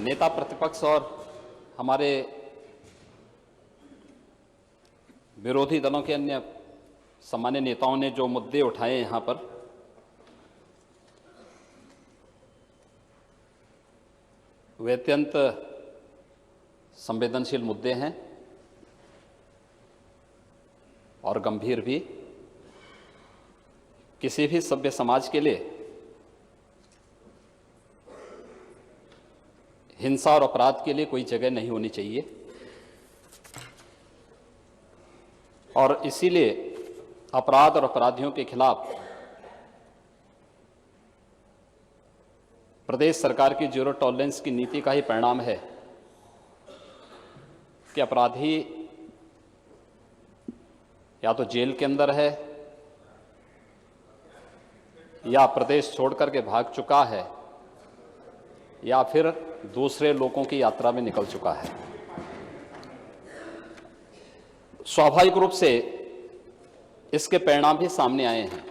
नेता प्रतिपक्ष और हमारे विरोधी दलों के अन्य सामान्य नेताओं ने जो मुद्दे उठाए यहाँ पर, वे अत्यंत संवेदनशील मुद्दे हैं और गंभीर भी। किसी भी सभ्य समाज के लिए हिंसा और अपराध के लिए कोई जगह नहीं होनी चाहिए और इसीलिए अपराध और अपराधियों के खिलाफ प्रदेश सरकार की जीरो टॉलरेंस की नीति का ही परिणाम है कि अपराधी या तो जेल के अंदर है या प्रदेश छोड़कर के भाग चुका है या फिर दूसरे लोगों की यात्रा में निकल चुका है। स्वाभाविक रूप से इसके परिणाम भी सामने आए हैं।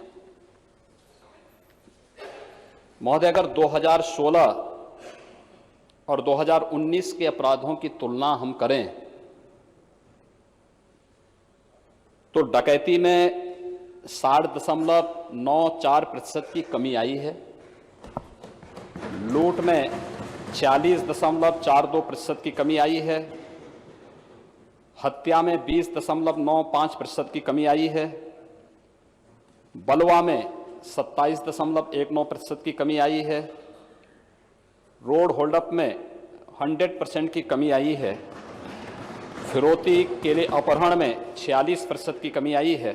महोदय, अगर 2016 और 2019 के अपराधों की तुलना हम करें तो डकैती में 60.94% की कमी आई है, लूट में 46.42% की कमी आई है, हत्या में 20.95% की कमी आई है, बलवा में 27.19% की कमी आई है, रोड होल्डअप में 100% की कमी आई है, फिरौती के लिए अपहरण में 46% की कमी आई है,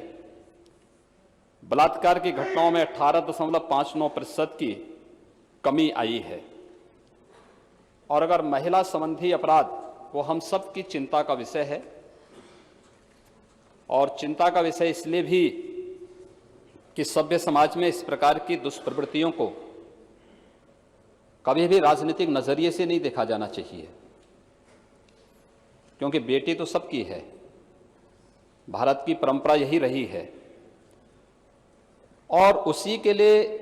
बलात्कार की घटनाओं में 18.59% की कमी आई है। और अगर महिला संबंधी अपराध, वो हम सब की चिंता का विषय है और चिंता का विषय इसलिए भी कि सभ्य समाज में इस प्रकार की दुष्प्रवृत्तियों को कभी भी राजनीतिक नजरिए से नहीं देखा जाना चाहिए, क्योंकि बेटी तो सबकी है, भारत की परंपरा यही रही है और उसी के लिए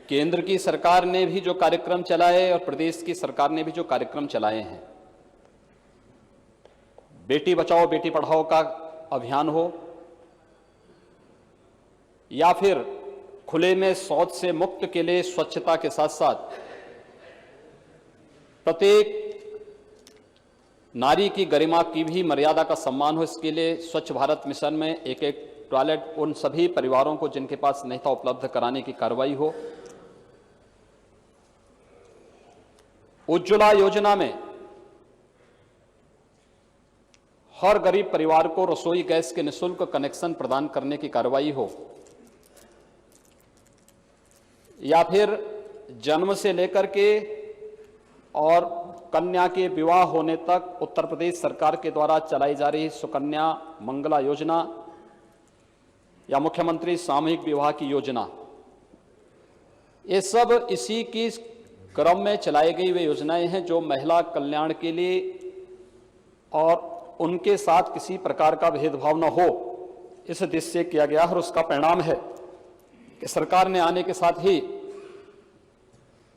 केंद्र की सरकार ने भी जो कार्यक्रम चलाए और प्रदेश की सरकार ने भी जो कार्यक्रम चलाए हैं, बेटी बचाओ बेटी पढ़ाओ का अभियान हो या फिर खुले में शौच से मुक्त के लिए स्वच्छता के साथ साथ प्रत्येक नारी की गरिमा की भी मर्यादा का सम्मान हो, इसके लिए स्वच्छ भारत मिशन में एक एक टॉयलेट उन सभी परिवारों को जिनके पास नहीं था उपलब्ध कराने की कार्रवाई हो। उज्ज्वला योजना में हर गरीब परिवार को रसोई गैस के निःशुल्क कनेक्शन प्रदान करने की कार्रवाई हो या फिर जन्म से लेकर के और कन्या के विवाह होने तक उत्तर प्रदेश सरकार के द्वारा चलाई जा रही सुकन्या मंगला योजना या मुख्यमंत्री सामूहिक विवाह की योजना, ये सब इसी की क्रम में चलाई गई वे योजनाएं हैं जो महिला कल्याण के लिए और उनके साथ किसी प्रकार का भेदभाव न हो, इस उद्देश्य से किया गया और उसका परिणाम है कि सरकार ने आने के साथ ही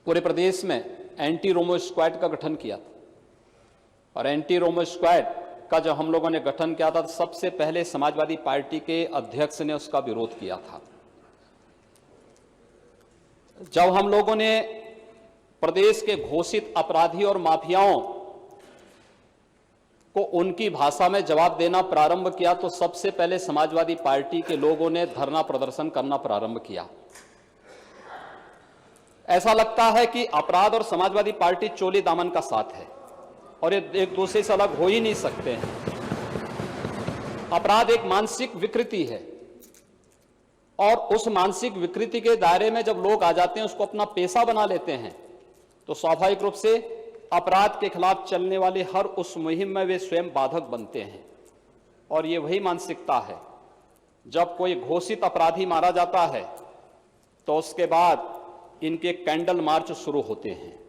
पूरे प्रदेश में एंटी रोमो स्क्वाड का गठन किया था और एंटी रोमो स्क्वाड का जब हम लोगों ने गठन किया था तो सबसे पहले समाजवादी पार्टी के अध्यक्ष ने उसका विरोध किया था। जब हम लोगों ने प्रदेश के घोषित अपराधी और माफियाओं को उनकी भाषा में जवाब देना प्रारंभ किया तो सबसे पहले समाजवादी पार्टी के लोगों ने धरना प्रदर्शन करना प्रारंभ किया। ऐसा लगता है कि अपराध और समाजवादी पार्टी चोली दामन का साथ है और ये एक दूसरे से अलग हो ही नहीं सकते हैं। अपराध एक मानसिक विकृति है और उस मानसिक विकृति के दायरे में जब लोग आ जाते हैं, उसको अपना पेशा बना लेते हैं, तो स्वाभाविक रूप से अपराध के खिलाफ चलने वाली हर उस मुहिम में वे स्वयं बाधक बनते हैं। और ये वही मानसिकता है, जब कोई घोषित अपराधी मारा जाता है तो उसके बाद इनके कैंडल मार्च शुरू होते हैं,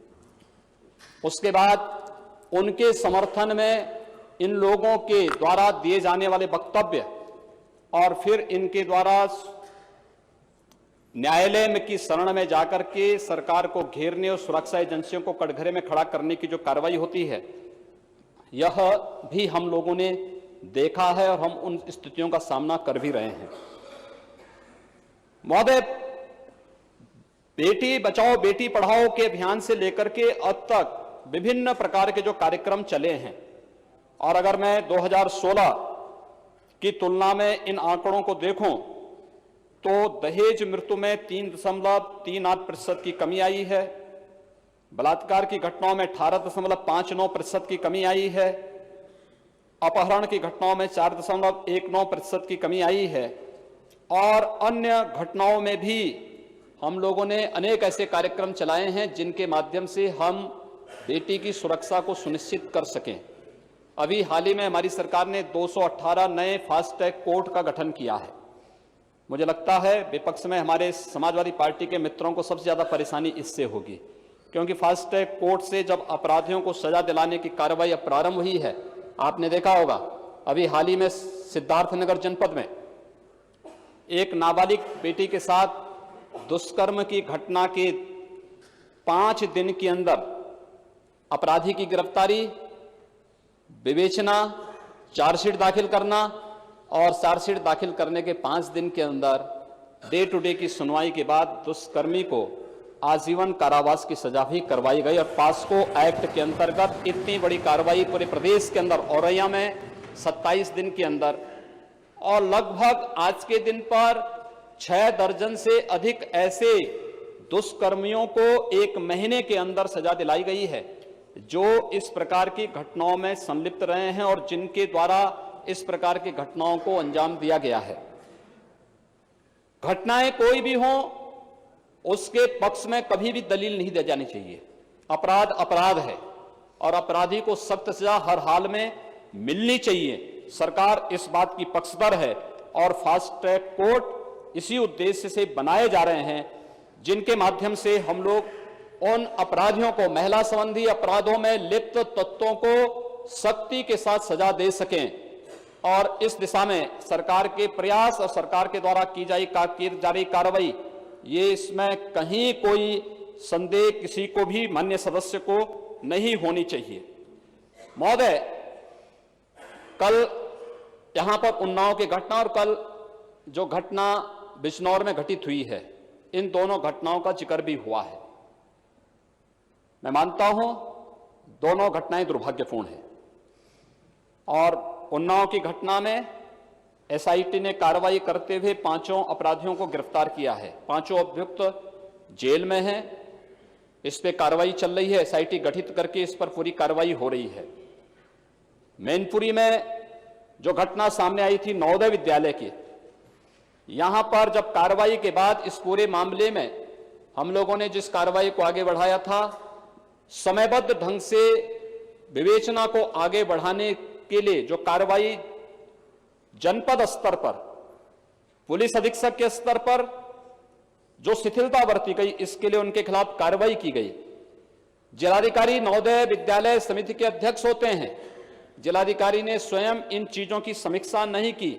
उसके बाद उनके समर्थन में इन लोगों के द्वारा दिए जाने वाले वक्तव्य और फिर इनके द्वारा न्यायालय में की शरण में जाकर के सरकार को घेरने और सुरक्षा एजेंसियों को कटघरे में खड़ा करने की जो कार्रवाई होती है, यह भी हम लोगों ने देखा है और हम उन स्थितियों का सामना कर भी रहे हैं। महोदय, बेटी बचाओ बेटी पढ़ाओ के अभियान से लेकर के अब तक विभिन्न प्रकार के जो कार्यक्रम चले हैं, और अगर मैं 2016 की तुलना में इन आंकड़ों को देखूं तो दहेज मृत्यु में 3.38% की कमी आई है, बलात्कार की घटनाओं में 18.59% की कमी आई है, अपहरण की घटनाओं में 4.19% की कमी आई है, और अन्य घटनाओं में भी हम लोगों ने अनेक ऐसे कार्यक्रम चलाए हैं जिनके माध्यम से हम बेटी की सुरक्षा को सुनिश्चित कर सकें। अभी हाल ही में हमारी सरकार ने 218 नए फास्ट ट्रैक कोर्ट का गठन किया है। मुझे लगता है विपक्ष में हमारे समाजवादी पार्टी के मित्रों को सबसे ज्यादा परेशानी इससे होगी, क्योंकि फास्ट ट्रैक कोर्ट से जब अपराधियों को सजा दिलाने की कार्रवाई अब प्रारंभ हुई है, आपने देखा होगा अभी हाल ही में सिद्धार्थनगर जनपद में एक नाबालिग बेटी के साथ दुष्कर्म की घटना के 5 दिन के अंदर अपराधी की गिरफ्तारी, विवेचना, चार्जशीट दाखिल करना और चार्जशीट दाखिल करने के 5 दिन के अंदर डे टू डे की सुनवाई के बाद दुष्कर्मी को आजीवन कारावास की सजा भी करवाई गई। और पास्को एक्ट के अंतर्गत इतनी बड़ी कार्रवाई पूरे प्रदेश के अंदर, औरैया में 27 दिन के अंदर, और लगभग आज के दिन पर 6 दर्जन से अधिक ऐसे दुष्कर्मियों को 1 महीने के अंदर सजा दिलाई गई है जो इस प्रकार की घटनाओं में संलिप्त रहे हैं और जिनके द्वारा इस प्रकार की घटनाओं को अंजाम दिया गया है। घटनाएं कोई भी हो, उसके पक्ष में कभी भी दलील नहीं दी जानी चाहिए। अपराध अपराध है और अपराधी को सख्त सजा हर हाल में मिलनी चाहिए। सरकार इस बात की पक्षधर है और फास्ट ट्रैक कोर्ट इसी उद्देश्य से बनाए जा रहे हैं जिनके माध्यम से हम लोग उन अपराधियों को, महिला संबंधी अपराधों में लिप्त तत्वों को सख्ती के साथ सजा दे सकें। और इस दिशा में सरकार के प्रयास और सरकार के द्वारा की जा रही कार्रवाई, ये इसमें कहीं कोई संदेह किसी को भी, माननीय सदस्य को नहीं होनी चाहिए। महोदय, कल यहां पर उन्नाव की घटना और कल जो घटना बिजनौर में घटित हुई है, इन दोनों घटनाओं का जिक्र भी हुआ है। मैं मानता हूं दोनों घटनाएं दुर्भाग्यपूर्ण हैं और उन्नाव की घटना में एसआईटी ने कार्रवाई करते हुए 5 अपराधियों को गिरफ्तार किया है। 5 अभियुक्त जेल में हैं। इस पे कार्रवाई चल रही है, एसआईटी गठित करके इस पर पूरी कार्रवाई हो रही है। मैनपुरी में जो घटना सामने आई थी नवोदय विद्यालय की, यहां पर जब कार्रवाई के बाद इस पूरे मामले में हम लोगों ने जिस कार्रवाई को आगे बढ़ाया था, समयबद्ध ढंग से विवेचना को आगे बढ़ाने के लिए जो कार्रवाई जनपद स्तर पर, पुलिस अधीक्षक के स्तर पर जो शिथिलता बरती गई, इसके लिए उनके खिलाफ कार्रवाई की गई। जिलाधिकारी नवोदय विद्यालय समिति के अध्यक्ष होते हैं, जिलाधिकारी ने स्वयं इन चीजों की समीक्षा नहीं की।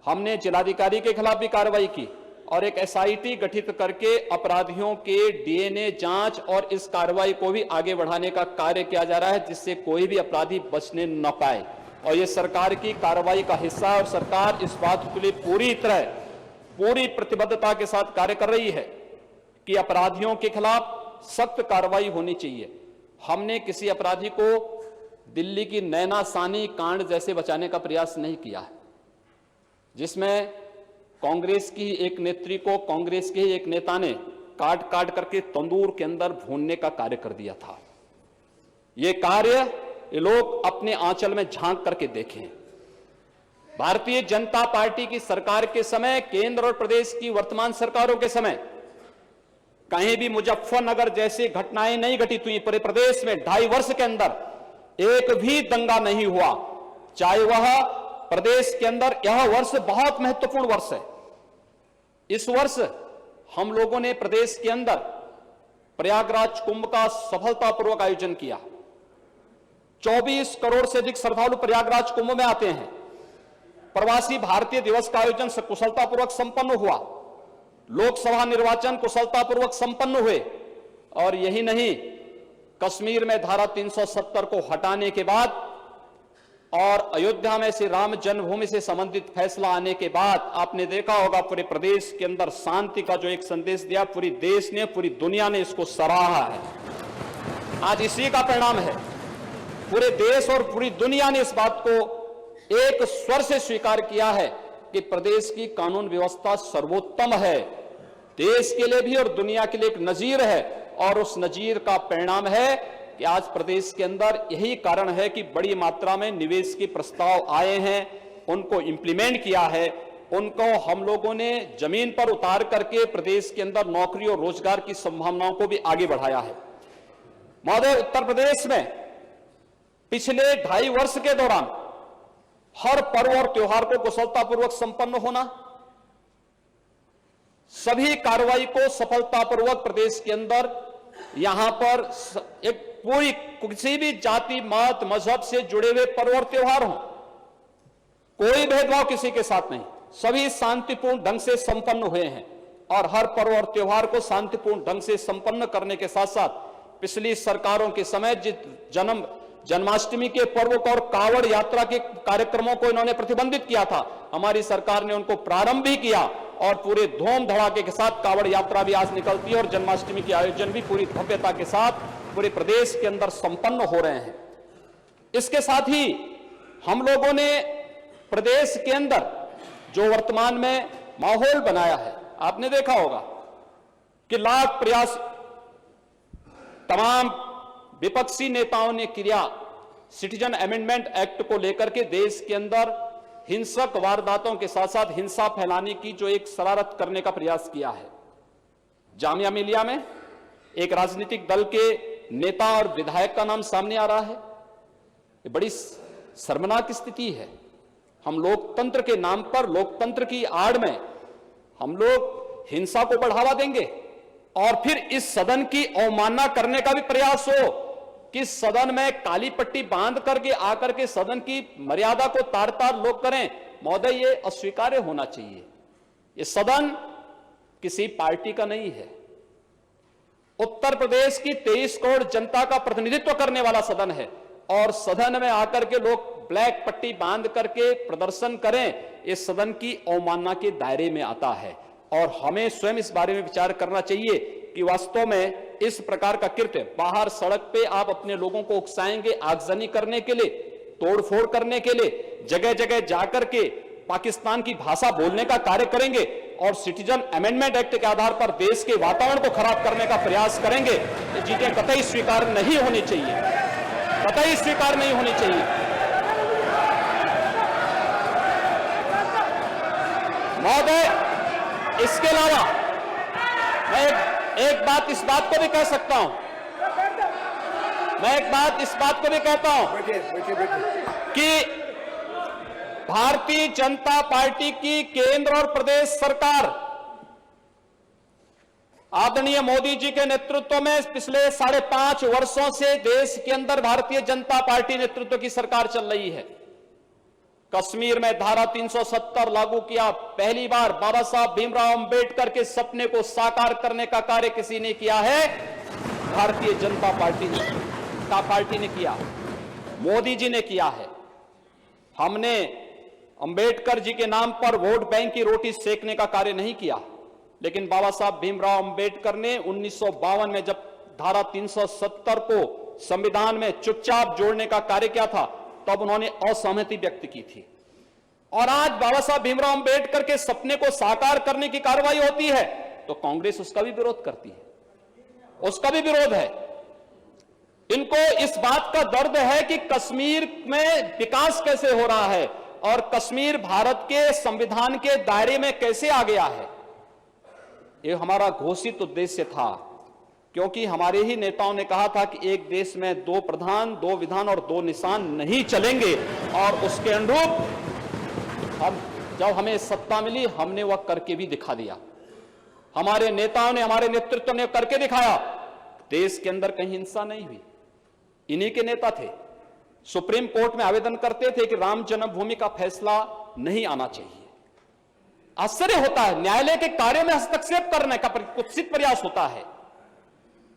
हमने जिलाधिकारी के खिलाफ भी कार्रवाई की और एक एसआईटी गठित करके अपराधियों के डीएनए जांच और इस कार्रवाई को भी आगे बढ़ाने का कार्य किया जा रहा है, जिससे कोई भी अपराधी बचने न पाए। और ये सरकार की कार्रवाई का हिस्सा है और सरकार इस बात के लिए पूरी प्रतिबद्धता के साथ कार्य कर रही है कि अपराधियों के खिलाफ सख्त कार्रवाई होनी चाहिए। हमने किसी अपराधी को दिल्ली की नैना सानी कांड जैसे बचाने का प्रयास नहीं किया है, जिसमें कांग्रेस की एक नेत्री को कांग्रेस के एक नेता ने काट काट करके तंदूर के अंदर भूनने का कार्य कर दिया था। ये कार्य ये लोग अपने आंचल में झांक करके देखें। भारतीय जनता पार्टी की सरकार के समय, केंद्र और प्रदेश की वर्तमान सरकारों के समय कहीं भी मुजफ्फरनगर जैसी घटनाएं नहीं घटित हुई। पूरे प्रदेश में 2.5 वर्ष के अंदर एक भी दंगा नहीं हुआ। चाहे वह प्रदेश के अंदर, यह वर्ष बहुत महत्वपूर्ण वर्ष है। इस वर्ष हम लोगों ने प्रदेश के अंदर प्रयागराज कुंभ का सफलतापूर्वक आयोजन किया। 24 करोड़ से अधिक श्रद्धालु प्रयागराज कुंभ में आते हैं। प्रवासी भारतीय दिवस का आयोजन कुशलतापूर्वक संपन्न हुआ। लोकसभा निर्वाचन कुशलतापूर्वक संपन्न हुए। और यही नहीं, कश्मीर में धारा 370 को हटाने के बाद और अयोध्या में श्री राम जन्मभूमि से संबंधित फैसला आने के बाद आपने देखा होगा पूरे प्रदेश के अंदर शांति का जो एक संदेश दिया, पूरी देश ने, पूरी दुनिया ने इसको सराहा है। आज इसी का परिणाम है, पूरे देश और पूरी दुनिया ने इस बात को एक स्वर से स्वीकार किया है कि प्रदेश की कानून व्यवस्था सर्वोत्तम है, देश के लिए भी और दुनिया के लिए एक नजीर है। और उस नजीर का परिणाम है कि आज प्रदेश के अंदर यही कारण है कि बड़ी मात्रा में निवेश के प्रस्ताव आए हैं, उनको इंप्लीमेंट किया है, उनको हम लोगों ने जमीन पर उतार करके प्रदेश के अंदर नौकरी और रोजगार की संभावनाओं को भी आगे बढ़ाया है। महोदय, उत्तर प्रदेश में पिछले 2.5 वर्ष के दौरान हर पर्व और त्योहार को कुशलतापूर्वक संपन्न होना, सभी कार्रवाई को सफलतापूर्वक प्रदेश के अंदर यहां पर एक पूरी किसी भी जाति, मत, मजहब से जुड़े हुए पर्व और त्योहार हों, कोई भेदभाव किसी के साथ नहीं, सभी शांतिपूर्ण ढंग से संपन्न हुए हैं। और हर पर्व और त्योहार को शांतिपूर्ण ढंग से संपन्न करने के साथ साथ पिछली सरकारों के समय जिस जन्माष्टमी के पर्व को और कावड़ यात्रा के कार्यक्रमों को इन्होंने प्रतिबंधित किया था, हमारी सरकार ने उनको प्रारंभ भी किया और पूरे धूम धड़ाके के साथ कावड़ यात्रा भी आज निकलती है और जन्माष्टमी के आयोजन भी पूरी भव्यता के साथ पूरे प्रदेश के अंदर संपन्न हो रहे हैं। इसके साथ ही हम लोगों ने प्रदेश के अंदर जो वर्तमान में माहौल बनाया है, आपने देखा होगा कि लाख प्रयास तमाम विपक्षी नेताओं ने किया सिटीजन अमेंडमेंट एक्ट को लेकर के देश के अंदर हिंसक वारदातों के साथ साथ हिंसा फैलाने की जो एक शरारत करने का प्रयास किया है। जामिया मिलिया में एक राजनीतिक दल के नेता और विधायक का नाम सामने आ रहा है। ये बड़ी शर्मनाक स्थिति है। हम लोकतंत्र के नाम पर, लोकतंत्र की आड़ में हम लोग हिंसा को बढ़ावा देंगे और फिर इस सदन की अवमानना करने का भी प्रयास हो कि सदन में काली पट्टी बांध करके आकर के सदन की मर्यादा को तार तार लोग करें। महोदय, ये अस्वीकार्य होना चाहिए। ये सदन किसी पार्टी का नहीं है, उत्तर प्रदेश की 23 करोड़ जनता का प्रतिनिधित्व करने वाला सदन है। और सदन में आकर के लोग ब्लैक पट्टी बांध करके प्रदर्शन करें, इस सदन की अवमानना के दायरे में आता है। और हमें स्वयं इस बारे में विचार करना चाहिए कि वास्तव में इस प्रकार का कृत्य, बाहर सड़क पे आप अपने लोगों को उकसाएंगे आगजनी करने के लिए, तोड़फोड़ करने के लिए, जगह जगह जाकर के पाकिस्तान की भाषा बोलने का कार्य करेंगे और सिटीजन अमेंडमेंट एक्ट के आधार पर देश के वातावरण को खराब करने का प्रयास करेंगे, ये चीजें कतई स्वीकार नहीं होनी चाहिए, कतई स्वीकार नहीं होनी चाहिए। महोदय, इसके अलावा मैं एक बात इस बात को भी कह सकता हूं, मैं एक बात इस बात को भी कहता हूं कि भारतीय जनता पार्टी की केंद्र और प्रदेश सरकार आदरणीय मोदी जी के नेतृत्व में पिछले 5.5 वर्षों से देश के अंदर भारतीय जनता पार्टी नेतृत्व की सरकार चल रही है। कश्मीर में धारा 370 लागू किया, पहली बार बाबा साहब भीमराव अंबेडकर के सपने को साकार करने का कार्य किसी ने किया है? भारतीय जनता पार्टी ने किया, मोदी जी ने किया है। हमने अंबेडकर जी के नाम पर वोट बैंक की रोटी सेकने का कार्य नहीं किया, लेकिन बाबा साहब भीमराव अंबेडकर ने 1952 में जब धारा 370 को संविधान में चुपचाप जोड़ने का कार्य किया था, तब उन्होंने असहमति व्यक्त की थी। और आज बाबा साहब भीमराव अंबेडकर के सपने को साकार करने की कार्रवाई होती है तो कांग्रेस उसका भी विरोध करती है, उसका भी विरोध है। इनको इस बात का दर्द है कि कश्मीर में विकास कैसे हो रहा है और कश्मीर भारत के संविधान के दायरे में कैसे आ गया है। यह हमारा घोषित उद्देश्य था, क्योंकि हमारे ही नेताओं ने कहा था कि एक देश में 2 प्रधान, 2 विधान और 2 निशान नहीं चलेंगे। और उसके अनुरूप जब हमें सत्ता मिली, हमने वह करके भी दिखा दिया। हमारे नेताओं ने, हमारे नेतृत्व ने करके दिखाया। देश के अंदर कहीं हिंसा नहीं हुई, इन्हीं के नेता थे। सुप्रीम कोर्ट में आवेदन करते थे कि राम जन्मभूमि का फैसला नहीं आना चाहिए। आश्चर्य होता है, न्यायालय के कार्यों में हस्तक्षेप करने का कुत्सित प्रयास होता है।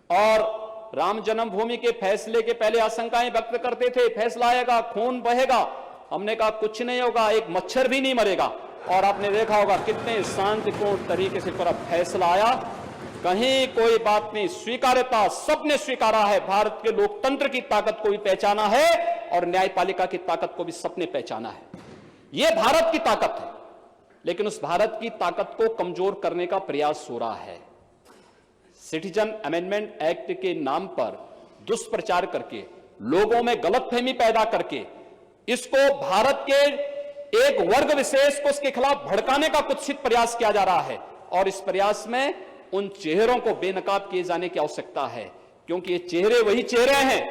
और राम जन्मभूमि के फैसले के पहले आशंकाएं व्यक्त करते थे, फैसला आएगा, खून बहेगा। हमने कहा कुछ नहीं होगा, एक मच्छर भी नहीं मरेगा। और आपने देखा होगा कितने शांतिपूर्ण तरीके से पूरा फैसला आया, कहीं कोई बात नहीं, स्वीकार्यता सबने स्वीकारा है। भारत के लोकतंत्र की ताकत को भी पहचाना है और न्यायपालिका की ताकत को भी सबने पहचाना है। यह भारत की ताकत है, लेकिन उस भारत की ताकत को कमजोर करने का प्रयास हो रहा है। सिटीजन अमेंडमेंट एक्ट के नाम पर दुष्प्रचार करके, लोगों में गलतफहमी पैदा करके, इसको भारत के एक वर्ग विशेष को उसके खिलाफ भड़काने का कुत्सित प्रयास किया जा रहा है। और इस प्रयास में उन चेहरों को बेनकाब किए जाने की आवश्यकता है, क्योंकि ये चेहरे वही चेहरे हैं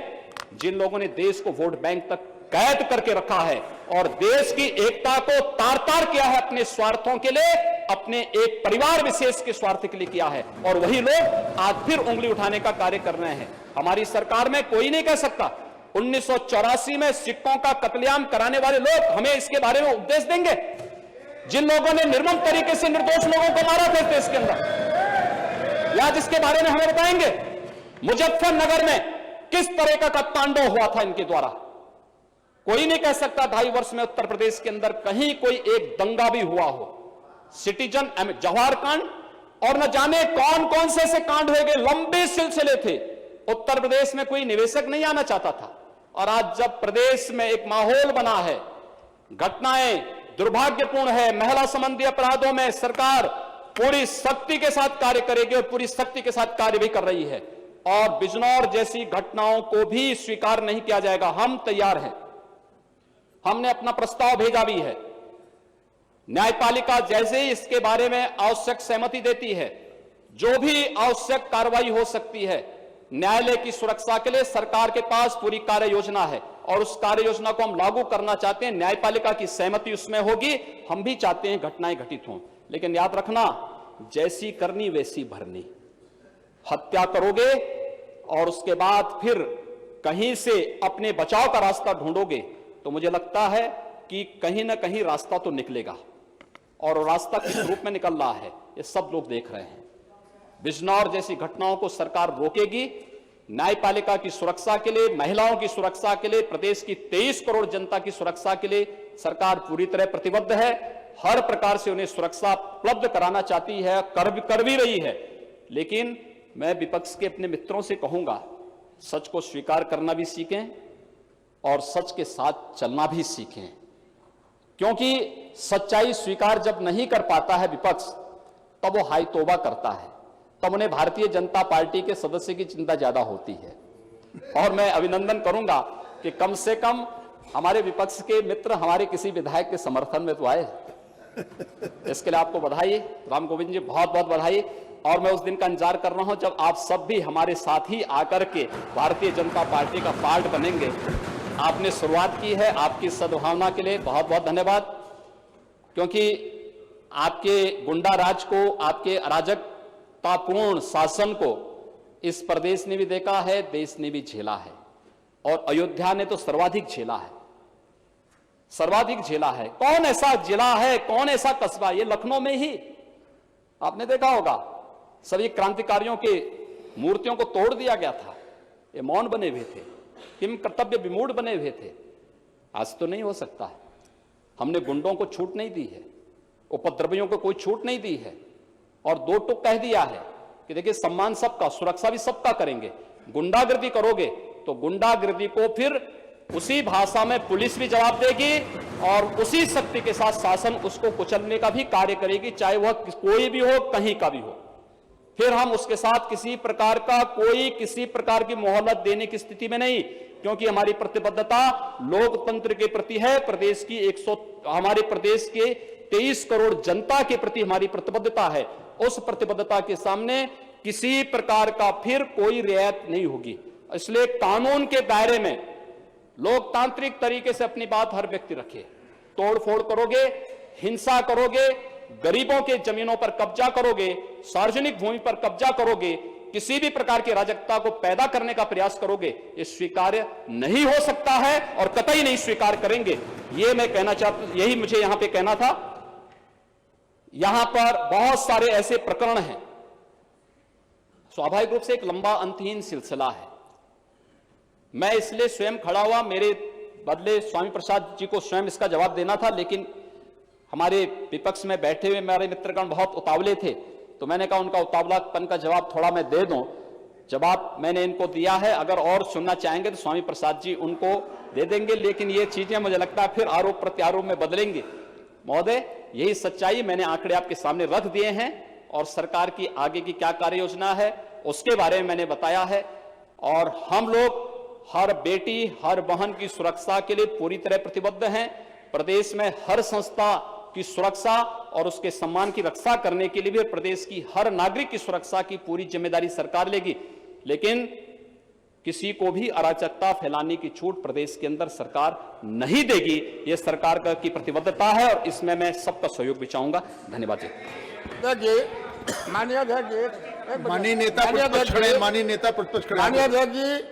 जिन लोगों ने देश को वोट बैंक तक कैद करके रखा है और देश की एकता को तार तार किया है अपने स्वार्थों के लिए, अपने एक परिवार विशेष के स्वार्थ के लिए किया है। और वही लोग आज फिर उंगली उठाने का कार्य कर रहे हैं। हमारी सरकार में कोई नहीं कह सकता 1984 में सिखों का कत्लेआम कराने वाले लोग हमें इसके बारे में उपदेश देंगे, जिन लोगों ने निर्मम तरीके से निर्दोष लोगों को मारा था देश के अंदर, या जिसके बारे में हमें बताएंगे मुजफ्फरनगर में किस तरह का तांडव हुआ था इनके द्वारा। कोई नहीं कह सकता 2.5 वर्ष में उत्तर प्रदेश के अंदर कहीं कोई एक दंगा भी हुआ हो। सिटीजन जवाहर कांड और न जाने कौन कौन से ऐसे कांड हुए, लंबे सिलसिले थे। उत्तर प्रदेश में कोई निवेशक नहीं आना चाहता था, और आज जब प्रदेश में एक माहौल बना है, घटनाएं दुर्भाग्यपूर्ण है, महिला संबंधी अपराधों में सरकार पूरी शक्ति के साथ कार्य करेगी और पूरी शक्ति के साथ कार्य भी कर रही है। और बिजनौर जैसी घटनाओं को भी स्वीकार नहीं किया जाएगा। हम तैयार हैं, हमने अपना प्रस्ताव भेजा भी है। न्यायपालिका जैसे ही इसके बारे में आवश्यक सहमति देती है, जो भी आवश्यक कार्रवाई हो सकती है, न्यायालय की सुरक्षा के लिए सरकार के पास पूरी कार्य योजना है और उस कार्य योजना को हम लागू करना चाहते हैं। न्यायपालिका की सहमति उसमें होगी। हम भी चाहते हैं घटनाएं घटित हों, लेकिन याद रखना, जैसी करनी वैसी भरनी। हत्या करोगे और उसके बाद फिर कहीं से अपने बचाव का रास्ता ढूंढोगे, तो मुझे लगता है कि कहीं ना कहीं रास्ता तो निकलेगा, और वो रास्ता किस रूप में निकल रहा है ये सब लोग देख रहे हैं। बिजनौर जैसी घटनाओं को सरकार रोकेगी। न्यायपालिका की सुरक्षा के लिए, महिलाओं की सुरक्षा के लिए, प्रदेश की 23 करोड़ जनता की सुरक्षा के लिए सरकार पूरी तरह प्रतिबद्ध है। हर प्रकार से उन्हें सुरक्षा उपलब्ध कराना चाहती है, कर भी रही है। लेकिन मैं विपक्ष के अपने मित्रों से कहूंगा, सच को स्वीकार करना भी सीखें और सच के साथ चलना भी सीखें, क्योंकि सच्चाई स्वीकार जब नहीं कर पाता है विपक्ष, तब वो हाय तौबा करता है, तब उन्हें भारतीय जनता पार्टी के सदस्य की चिंता ज्यादा होती है। और मैं अभिनंदन करूंगा कि कम से कम हमारे विपक्ष के मित्र हमारे किसी विधायक के समर्थन में तो आए। इसके लिए आपको बधाई, राम गोविंद जी, बहुत बहुत बधाई। और मैं उस दिन का इंतजार कर रहा हूं जब आप सब भी हमारे साथ ही आकर के भारतीय जनता पार्टी का पार्ट बनेंगे। आपने शुरुआत की है, आपकी सद्भावना के लिए बहुत बहुत धन्यवाद, क्योंकि आपके गुंडा राज को, आपके अराजकतापूर्ण शासन को इस प्रदेश ने भी देखा है, देश ने भी झेला है, और अयोध्या ने तो सर्वाधिक झेला है, सर्वाधिक झेला है। कौन ऐसा जिला है, कौन ऐसा कस्बा, ये लखनऊ में ही आपने देखा होगा, सभी क्रांतिकारियों के मूर्तियों को तोड़ दिया गया था। ये मौन बने हुए थे, किम कर्तव्य विमूढ़ बने हुए थे। आज तो नहीं हो सकता है। हमने गुंडों को छूट नहीं दी है, उपद्रवियों को कोई छूट नहीं दी है, और दो टुक कह दिया है कि देखिए सम्मान सबका, सुरक्षा भी सबका करेंगे। गुंडागर्दी करोगे तो गुंडागर्दी को फिर उसी भाषा में पुलिस भी जवाब देगी और उसी शक्ति के साथ शासन उसको कुचलने का भी कार्य करेगी, चाहे वह कोई भी हो, कहीं का भी हो। फिर हम उसके साथ किसी प्रकार का किसी प्रकार की मोहलत देने की स्थिति में नहीं, क्योंकि हमारी प्रतिबद्धता लोकतंत्र के प्रति है। प्रदेश की हमारे प्रदेश के 23 करोड़ जनता के प्रति हमारी प्रतिबद्धता है। उस प्रतिबद्धता के सामने किसी प्रकार का फिर कोई रियायत नहीं होगी। इसलिए कानून के दायरे में लोकतांत्रिक तरीके से अपनी बात हर व्यक्ति रखे। तोड़फोड़ करोगे, हिंसा करोगे, गरीबों के जमीनों पर कब्जा करोगे, सार्वजनिक भूमि पर कब्जा करोगे, किसी भी प्रकार की अराजकता को पैदा करने का प्रयास करोगे, ये स्वीकार्य नहीं हो सकता है और कतई नहीं स्वीकार करेंगे। ये मैं कहना चाहता, यही मुझे यहां पे कहना था। यहां पर बहुत सारे ऐसे प्रकरण हैं, स्वाभाविक रूप से एक लंबा अंतहीन सिलसिला है। मैं इसलिए स्वयं खड़ा हुआ, मेरे बदले स्वामी प्रसाद जी को स्वयं इसका जवाब देना था, लेकिन हमारे विपक्ष में बैठे हुए मेरे मित्रगण बहुत उतावले थे, तो मैंने कहा उनका उतावलापन का जवाब थोड़ा मैं दे दूं। जवाब मैंने इनको दिया है, अगर और सुनना चाहेंगे तो स्वामी प्रसाद जी उनको दे देंगे, लेकिन ये चीजें मुझे लगता है फिर आरोप प्रत्यारोप में बदलेंगे। महोदय, यही सच्चाई, मैंने आंकड़े आपके सामने रख दिए हैं और सरकार की आगे की क्या कार्य योजना है उसके बारे में मैंने बताया है। और हम लोग हर बेटी, हर बहन की सुरक्षा के लिए पूरी तरह प्रतिबद्ध हैं। प्रदेश में हर संस्था की सुरक्षा और उसके सम्मान की रक्षा करने के लिए भी प्रदेश की हर नागरिक की सुरक्षा की पूरी जिम्मेदारी सरकार लेगी, लेकिन किसी को भी अराजकता फैलाने की छूट प्रदेश के अंदर सरकार नहीं देगी। यह सरकार की प्रतिबद्धता है और इसमें मैं सबका सहयोग भी चाहूंगा। धन्यवाद जी। माननीय अध्यक्ष जी, माननीय नेता प्रतिपक्ष खड़े, माननीय नेता प्रतिपक्ष खड़े। माननीय अध्यक्ष जी,